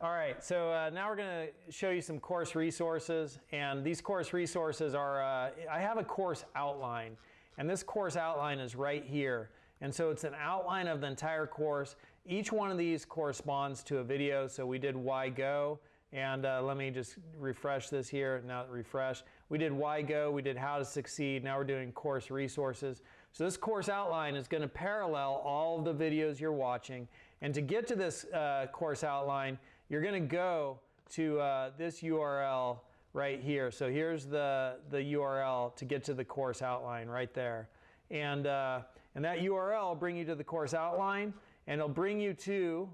All right, so now we're going to show you some course resources, and these course resources are, I have a course outline, and this course outline is right here. And so it's an outline of the entire course. Each one of these corresponds to a video, so we did Why Go, and let me just refresh this here. Now refresh. We did Why Go, we did How to Succeed, now we're doing course resources. So this course outline is going to parallel all of the videos you're watching, and to get to this course outline, you're going to go to this URL right here. So here's the URL to get to the course outline right there. And that URL will bring you to the course outline, and it'll bring you to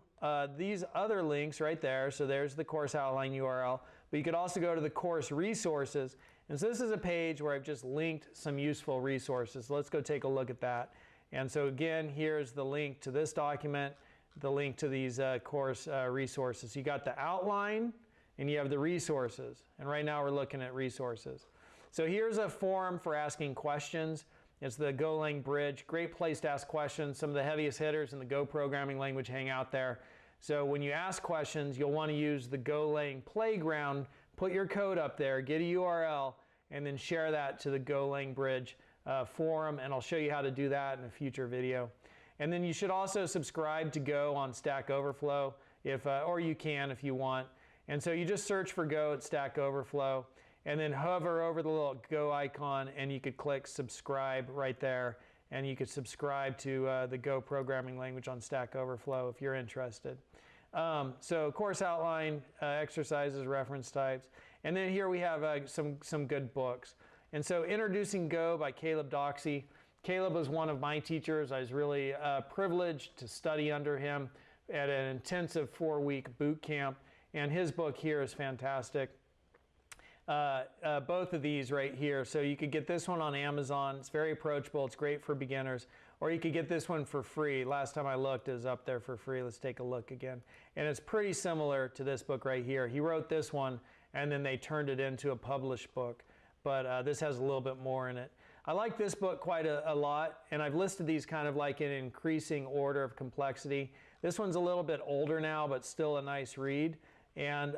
these other links right there. So there's the course outline URL, but you could also go to the course resources. And so this is a page where I've just linked some useful resources. So let's go take a look at that. And so again, here's the link to this document, the link to these course resources. You got the outline and you have the resources. And right now we're looking at resources. So here's a forum for asking questions. It's the Golang bridge. Great place to ask questions. Some of the heaviest hitters in the Go programming language hang out there. So when you ask questions, you'll want to use the Golang playground. Put your code up there, get a URL, and then share that to the Golang bridge forum, and I'll show you how to do that in a future video. And then you should also subscribe to Go on Stack Overflow, or you can if you want. And so you just search for Go at Stack Overflow, and then hover over the little Go icon, and you could click subscribe right there, and you could subscribe to the Go programming language on Stack Overflow if you're interested. So course outline, exercises, reference types, and then here we have some good books. And so Introducing Go by Caleb Doxey. Caleb was one of my teachers. I was really privileged to study under him at an intensive 4-week boot camp, and his book here is fantastic. Both of these right here. So you could get this one on Amazon. It's very approachable. It's great for beginners. Or you could get this one for free. Last time I looked, it was up there for free. Let's take a look again. And it's pretty similar to this book right here. He wrote this one, and then they turned it into a published book. But this has a little bit more in it. I like this book quite a lot, and I've listed these kind of like in increasing order of complexity. This one's a little bit older now, but still a nice read. And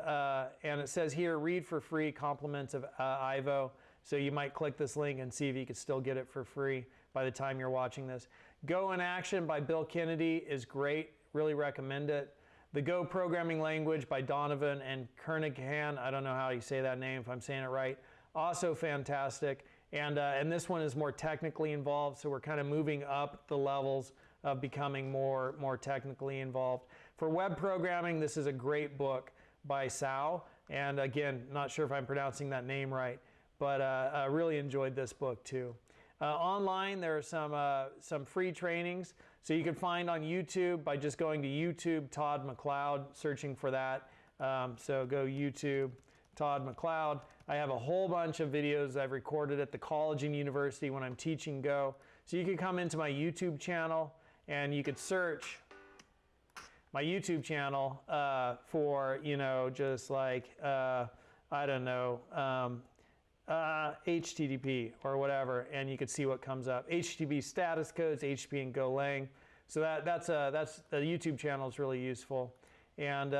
it says here, read for free, compliments of Ivo. So you might click this link and see if you could still get it for free by the time you're watching this. Go in Action by Bill Kennedy is great. Really recommend it. The Go Programming Language by Donovan and Kernighan. I don't know how you say that name, if I'm saying it right. Also fantastic. And this one is more technically involved, so we're kind of moving up the levels of becoming more technically involved. For web programming, this is a great book by Sao, and again, not sure if I'm pronouncing that name right, but I really enjoyed this book too. Online, there are some free trainings, so you can find on YouTube by just going to YouTube Todd McLeod, searching for that. So go YouTube Todd McLeod. I have a whole bunch of videos I've recorded at the college and university when I'm teaching Go. So you can come into my YouTube channel and you could search my YouTube channel for, you know, just like, I don't know, HTTP or whatever, and you could see what comes up. HTTP status codes, HTTP and Golang. So that's the YouTube channel is really useful. And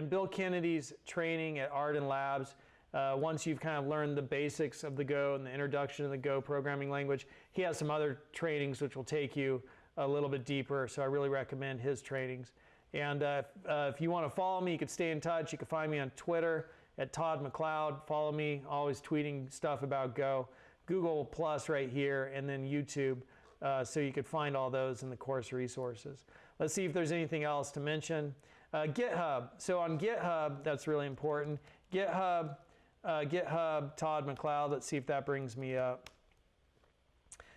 Bill Kennedy's training at Arden Labs, once you've kind of learned the basics of the Go and the introduction to the Go programming language, he has some other trainings which will take you a little bit deeper, so I really recommend his trainings. And if you want to follow me, you can stay in touch. You can find me on Twitter at Todd McLeod. Follow me, always tweeting stuff about Go. Google Plus right here, and then YouTube. So you could find all those in the course resources. Let's see if there's anything else to mention. GitHub. So on GitHub, that's really important. GitHub Todd McLeod. Let's see if that brings me up.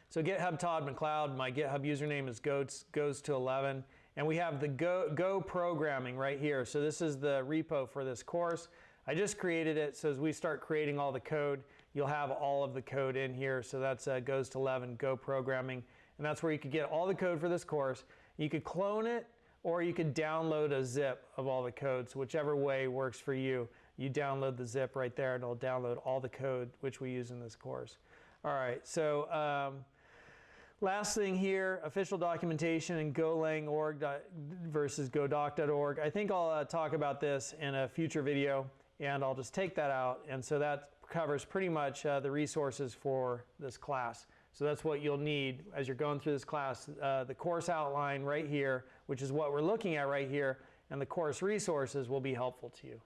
So GitHub Todd McLeod. My GitHub username is goes to 11. And we have the Go programming right here. So this is the repo for this course. I just created it, so as we start creating all the code, you'll have all of the code in here. So that's goes to 11, Go programming. And that's where you could get all the code for this course. You could clone it, or you could download a zip of all the code. So whichever way works for you, you download the zip right there, and it'll download all the code which we use in this course. All right, so Last thing here, official documentation in Golang org versus godoc.org. I think I'll talk about this in a future video, and I'll just take that out. And so that covers pretty much the resources for this class. So that's what you'll need as you're going through this class. The course outline right here, which is what we're looking at right here, and the course resources will be helpful to you.